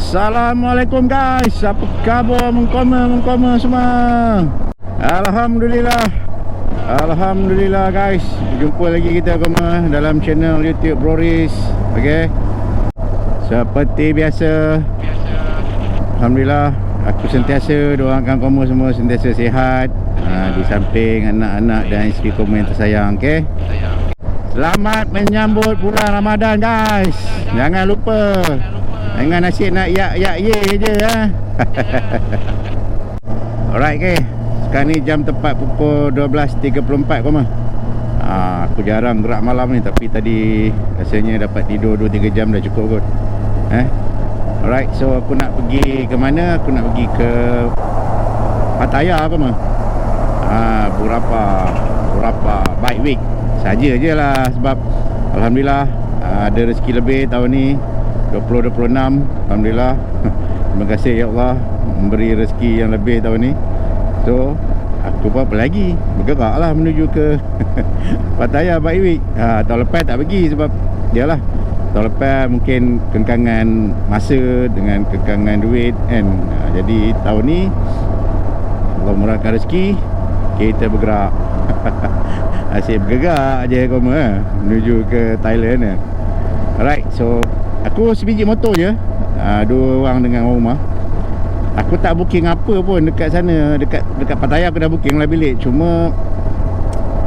Assalamualaikum guys. Apa khabar mengkoma semua? Alhamdulillah guys. Jumpa lagi kita koma dalam channel YouTube Broris. Okey. Seperti biasa. Alhamdulillah, aku sentiasa doakan koma semua sentiasa sihat. Di samping anak-anak dan isteri koma yang tersayang. Okey. Selamat menyambut bulan Ramadan guys. Jangan lupa. Jangan asyik nak ye je ha. Alright okay. Sekarang ni jam tepat pukul 12.34 koma. Aku jarang gerak malam ni, tapi tadi rasanya dapat tidur 2-3 jam dah cukup kot. Alright, so aku nak pergi ke mana? Aku nak pergi ke Pattaya koma. Berapa bike week saja je lah, sebab alhamdulillah ada rezeki lebih tahun ni 2026. Alhamdulillah. Terima kasih ya Allah memberi rezeki yang lebih tahun ni. So aku pun apa lagi bergerak lah menuju ke Pattaya Bike Week. Tahun lepas tak pergi sebab dialah tahun lepas mungkin kekangan masa dengan kekangan duit kan. Jadi tahun ni Allah murahkan rezeki, kita bergerak. Asyik bergerak je koma menuju ke Thailand. Alright, so aku sebiji motor je, 2 orang dengan orang rumah. Aku tak booking apa pun dekat sana. Dekat Pattaya aku dah booking lah bilik. Cuma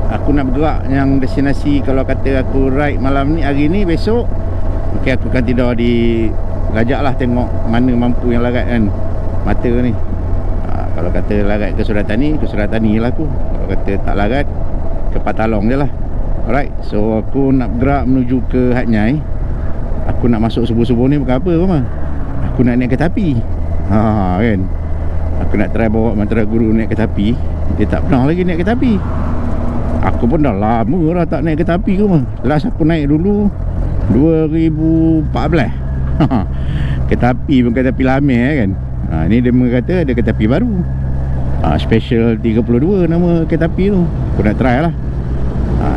aku nak bergerak yang destinasi. Kalau kata aku ride malam ni, hari ni, besok, okay, aku akan tidur di Lajak lah, tengok mana mampu yang larat kan mata ni. Kalau kata larat ke Suratani lah aku. Kalau kata tak larat, ke Patalong je lah. Alright, so aku nak bergerak menuju ke Hat Nyai. Aku nak masuk subuh-subuh ni bukan apa koma. Aku nak naik kereta api. Kan. Aku nak try bawa mantra guru naik kereta api. Dia tak pernah lagi naik kereta api. Aku pun dah lama dah tak naik kereta api koma. Last aku naik dulu 2014. Kereta api pun kereta api lama kan. Ni dia kata ada kereta api baru. Special 32 nama kereta api tu. Aku nak try lah.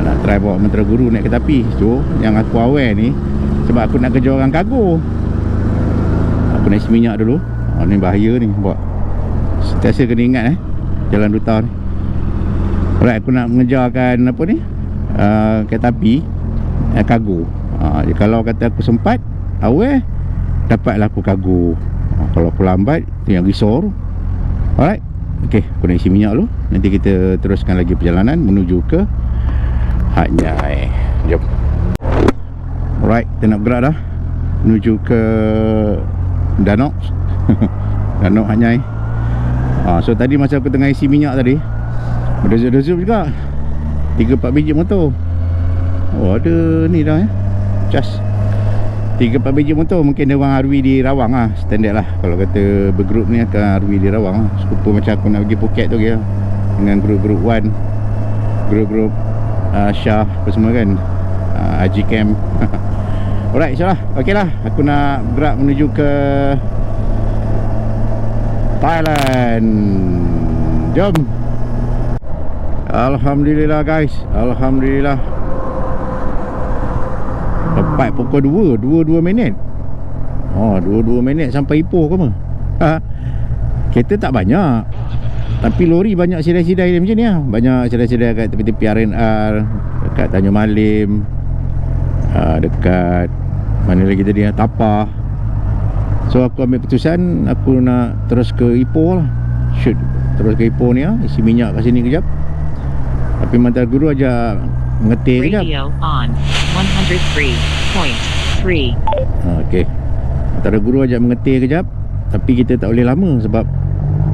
Nak try bawa mantra guru naik kereta api. So yang aku aware ni, sebab aku nak kerja orang kargo, aku nak isi minyak dulu. Ni bahaya ni buat. Sentiasa kena ingat Jalan Duta ni. Alright, aku nak mengejarkan apa ni, kereta api kargo. Kalau kata aku sempat awal, dapatlah aku kargo. Kalau aku lambat, tu yang risau tu. Alright, okay, aku nak isi minyak dulu. Nanti kita teruskan lagi perjalanan menuju ke Hat Nyai. Jom. Alright, kita nak bergerak dah menuju ke Danok. Danok Hat Nyai. So tadi masa aku tengah isi minyak tadi, berdezup-dezup juga 3-4 biji motor. Ada ni dah Just 3-4 biji motor. Mungkin dia orang RV di Rawang lah. Standard lah. Kalau kata bergrup ni akan RV di Rawang lah. Serupa macam aku nak pergi Phuket tu ke, dengan grup-grup One, grup-grup Shah apa semua kan, Haji Camp. Alright, insyaAllah. Ok lah, aku nak bergerak menuju ke Thailand. Jom. Alhamdulillah guys. Alhamdulillah. Tepat pukul 2 minit. 22 minit sampai Ipoh ke apa? Kereta tak banyak, tapi lori banyak sidai-sidai dia macam ni lah. Banyak sidai-sidai kat tepi-tepi RNR, dekat Tanjung Malim, dekat mana lagi tadi, Tapah. So aku ambil keputusan aku nak terus ke Ipoh lah. Shoot terus ke Ipoh ni isi minyak kat sini kejap. Tapi mantar guru ajak mengetir kejap. Radio on 103.3. Okay, antara guru ajak mengetir kejap, tapi kita tak boleh lama sebab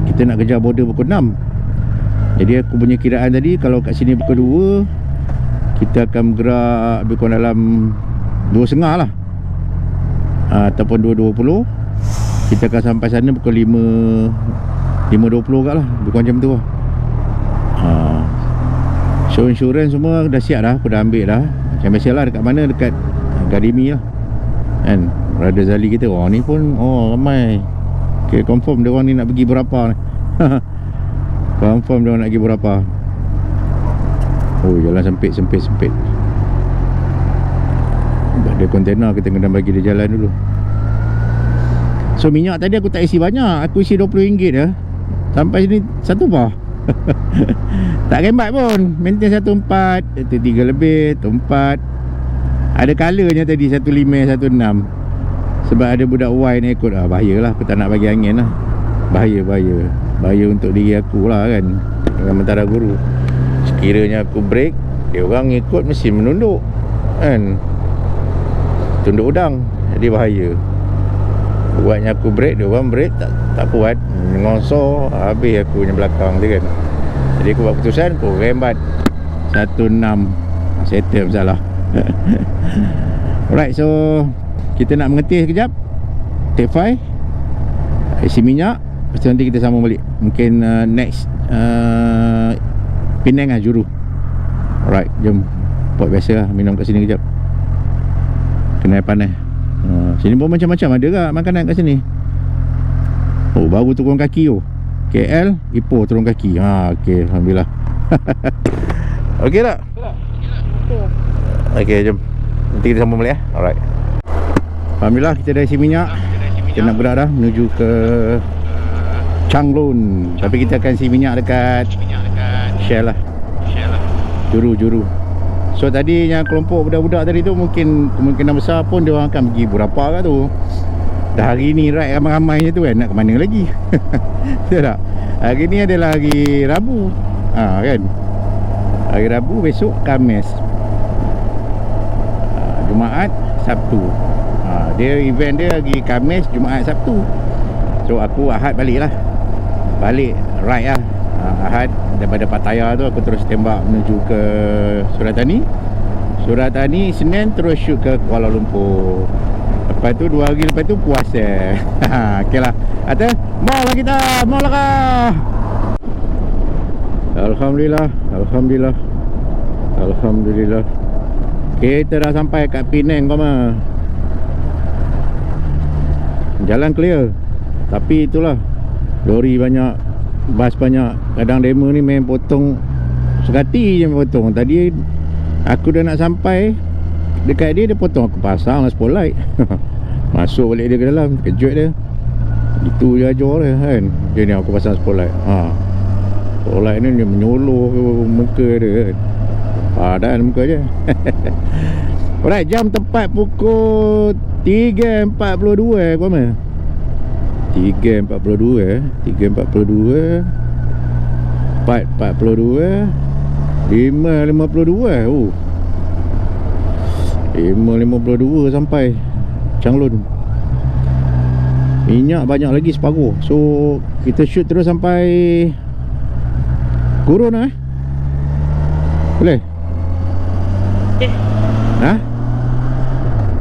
kita nak kejar border pukul 6. Jadi aku punya kiraan tadi, kalau kat sini pukul 2, kita akan bergerak lebih kurang dalam 2.30 lah, ataupun 2.20. Kita akan sampai sana pukul 5.20 kat lah, lebih kurang macam tu lah. So insurans semua dah siap dah, aku dah ambil dah. Macam biasalah, dekat mana, dekat Garimi lah kan. Brother Zali kita, ni pun ramai. Okay, confirm dia orang ni nak pergi berapa ni. Confirm dia orang nak pergi berapa. Jalan sempit. Ada kontena, kita kena bagi dia jalan dulu. So minyak tadi aku tak isi banyak, aku isi RM20 je. Sampai sini 1 bar. Tak rembat pun. Maintain 1.4, 1.3 lebih, 1.4. Ada colornya tadi 1.5, 1.6. Sebab ada budak Y ni ikut. Bahayalah, aku tak nak bagi angin lah. Bahaya untuk diri aku lah kan, dengan mentara guru. Sekiranya aku break, dia orang ikut mesti menunduk kan, tunduk udang. Jadi bahaya. Buatnya aku break, dia orang break tak kuat, ngosor, habis aku punya belakang dia kan. Jadi aku buat keputusan, aku rembat 1.6. Settle masalah. Alright, so kita nak mengetih sekejap. Take 5, isi minyak. Lepas tu nanti kita sambung balik. Mungkin next Penang lah, Juru. Alright, jom. Buat biasa lah, minum kat sini kejap. Kena air panas. Sini pun macam-macam ada tak makanan kat sini. Oh, baru turun kaki tu. KL, Ipoh turun kaki. Okey, alhamdulillah. Okey tak? Okey, jom. Nanti kita sambung balik. Alright. Alhamdulillah, kita dah isi minyak. Kita nak bergerak dah menuju ke Changlun. Tapi kita akan isi minyak dekat Shell lah. Juru. So tadi yang kelompok budak-budak tadi tu, mungkin kemungkinan besar pun dia orang akan pergi Burapa kat tu. Dah hari ni ride ramai-ramai je tu kan, nak ke mana lagi? Betul tak? Hari ni adalah hari Rabu. Kan? Hari Rabu, besok Khamis, Jumaat, Sabtu. Dia event dia hari Khamis, Jumaat, Sabtu. So aku Ahad balik lah. Balik ride lah. Ahad daripada Pattaya tu aku terus tembak menuju ke Suratani. Senin terus shoot ke Kuala Lumpur. Lepas tu 2 hari lepas tu puasa. Okey lah. Atas mau lah kita. Mau lah kah? Alhamdulillah. Kita dah sampai kat Penang kau mah. Jalan clear. Tapi itulah, lori banyak, bas banyak. Kadang demo ni main potong sekati je potong. Tadi aku dah nak sampai dekat dia potong aku pasang lah spotlight. Masuk balik dia ke dalam, kejut dia. Itu je ajar dia kan. Dia ni aku pasang spotlight. Spotlight ni dia menyuluh ke muka dia kan. Padan muka je. Alright, jam tepat pukul 3.42 kau mah. 3.42 3.42 4.42 5.52. 5.52 sampai Changlun. Minyak banyak lagi separuh. So kita shoot terus sampai Gurun lah. Boleh?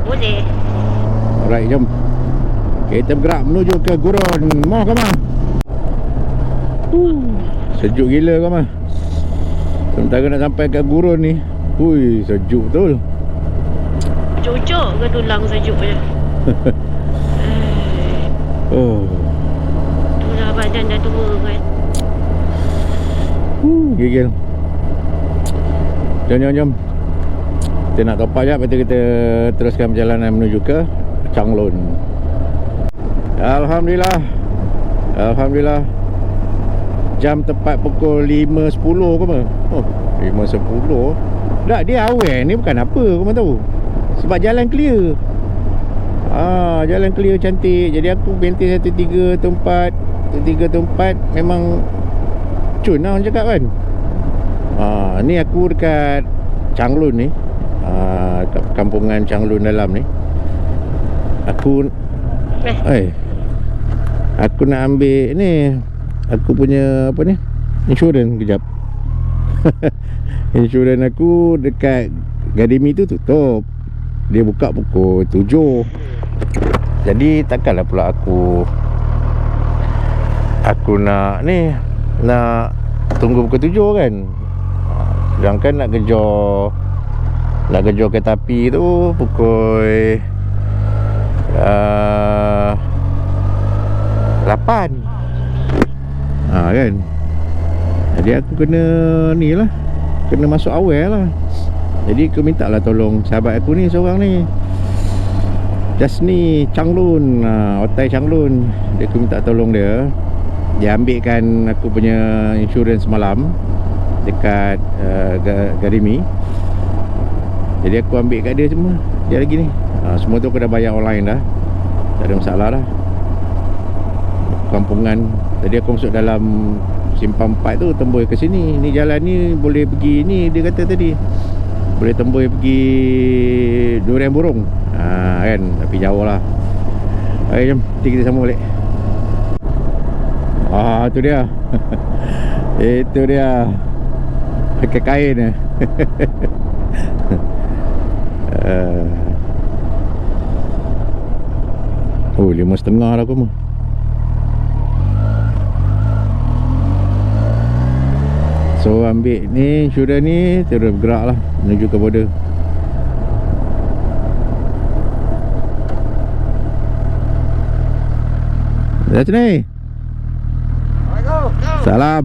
Boleh. Alright, jom. Kita bergerak menuju ke Gurun. Mau ke mah? Sejuk gila ke mah? Sementara nak sampai kat Gurun ni, sejuk betul. Ucuk-ucuk ke tulang sejuk je? Itulah badan dah tua kan. Gigil. Jom. Kita nak top up je. Lepas tu kita teruskan perjalanan menuju ke Changlun. Alhamdulillah. Jam tepat pukul 5.10 ke apa? 5.10. Tak, dia awal ni bukan apa, kau tahu. Sebab jalan clear. Jalan clear cantik. Jadi aku maintain 1.3 tempat, 1.3 tempat. Memang cun lah orang cakap kan. Ni aku dekat Changlun ni. Dekat kampungan Changlun dalam ni. Aku nak ambil ni, aku punya apa ni, insurans kejap. Insurans aku dekat Gadimi tu tutup. Dia buka pukul 7. Jadi takkanlah pula aku nak tunggu pukul 7 kan. Sedangkan nak kejar kereta api tu pukul 8. Kan. Jadi aku kena ni lah, kena masuk awal lah. Jadi aku minta lah tolong sahabat aku ni seorang ni. Jasni Changlun, Otai Changlun. Aku minta tolong dia. Dia ambilkan aku punya insurans malam dekat Garimi. Jadi aku ambil kat dia semua. Dia lagi ni. Semua tu aku dah bayar online dah. Tak ada masalah dah. Kampungan. Tadi aku masuk dalam simpang 4 tu, tembus ke sini. Ni jalan ni boleh pergi ni, dia kata tadi. Boleh tembus pergi Durian Burung. Kan, tapi jauh lah. Ayo jom, nanti kita sambung balik. Tu dia. Itu dia. Pakai kain. Oh, 5.30 dah aku mah. So ambil ni, insurans ni, terus bergerak lah menuju ke border. Dah sini. Assalamualaikum. Salam.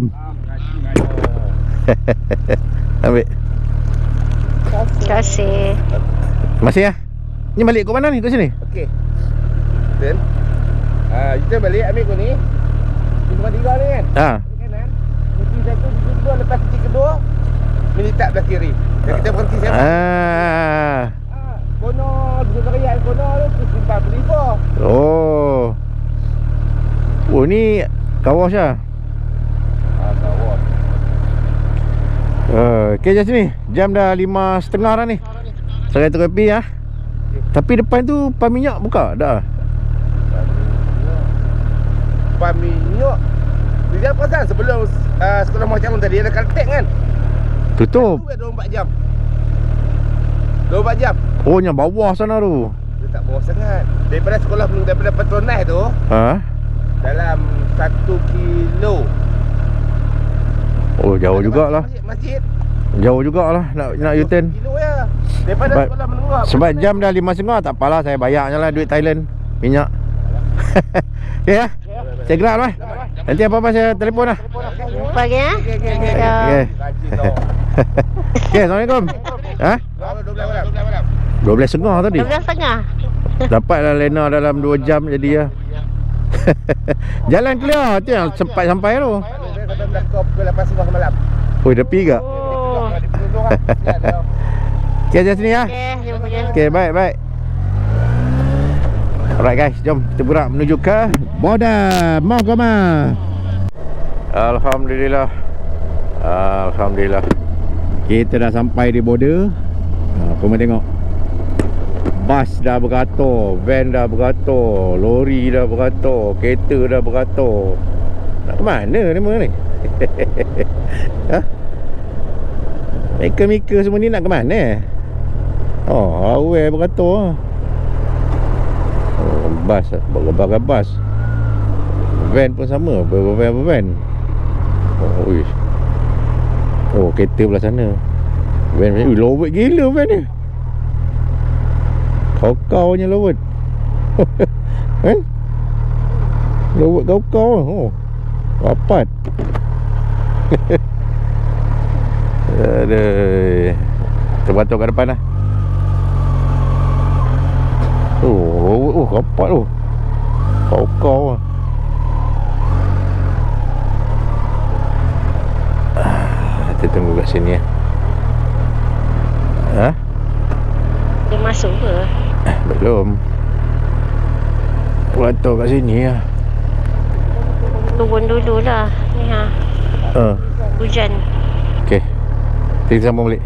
Ambil. Terima kasih. Masih ya? Ni balik ke mana ni? Ke sini? Okey. Then kita balik ambil kau ni. Cuma 3 ni kan? Kiri kanan. Mesti satu kedua, lepas titik kedua mesti tak belah kiri. Dan kita berhenti siapa? Kono duduk rakyat kono tu simpan beliau. Oh. Oh ni kawas lah. Kawas. Okay, jas ni. Jam dah 5.30 dah ni. Saya tengok api ya. Tapi depan tu pam minyak buka dah. Pam minyak. Dia pasal sebelum sekolah macam tadi ada kaltek kan? Tutup. 24 jam. 24 jam. Oh, yang bawah sana tu. Dia tak bawah sangat. Daripada sekolah daripada Petronas tu dalam 1 kilo. Oh, jauh jugalah. Masjid. Jauh jugalah nak U-turn. Kilo ya. Daripada sekolah menengah. Sebab jam dah 5.30, tak apalah, saya bayar je lah duit Thailand. Minyak. Okay ya. Saya gerak lah. Nanti apa-apa saya telefon lah. Jumpa lagi ya. Okay. Okay, Assalamualaikum. 12.30 tadi. 12.30. Dapatlah Lena dalam 2 jam jadi ya. Jalan clear tu yang sempat sampai tu. Saya dah pukul 8.30 malam. Oh, tepi ke? Oh. Okay, jas ni ya. Okey, jumpa lagi. Okay, baik. Alright guys, jom kita bergerak menuju ke border Mahkamah. Alhamdulillah. Alhamdulillah. Kita dah sampai di border. Korang tengok. Bas dah beratur, van dah beratur, lori dah beratur, kereta dah beratur. Nak ke mana ni semua ni? Mika-mika semua ni nak ke mana? Oh, awal beratur. Oh, bas, berbagai bas. Van pun sama, bervan. Oh, uish. Oh, kereta belah sana. Van macam, lowet gila van ni. Kau-kaunya lowet. Kan? Lowet kau-kau. Oh, rapat. Aduh. Terbatuk kat depan lah. Oh, rapat tu. Kau-kau lah. Kita tunggu kat sini ya. Dia masuk ke? Belum. Terbatuk kat sini ya. Turun dulu lah. Ni ha. Hujan. Okay, kita sambung balik.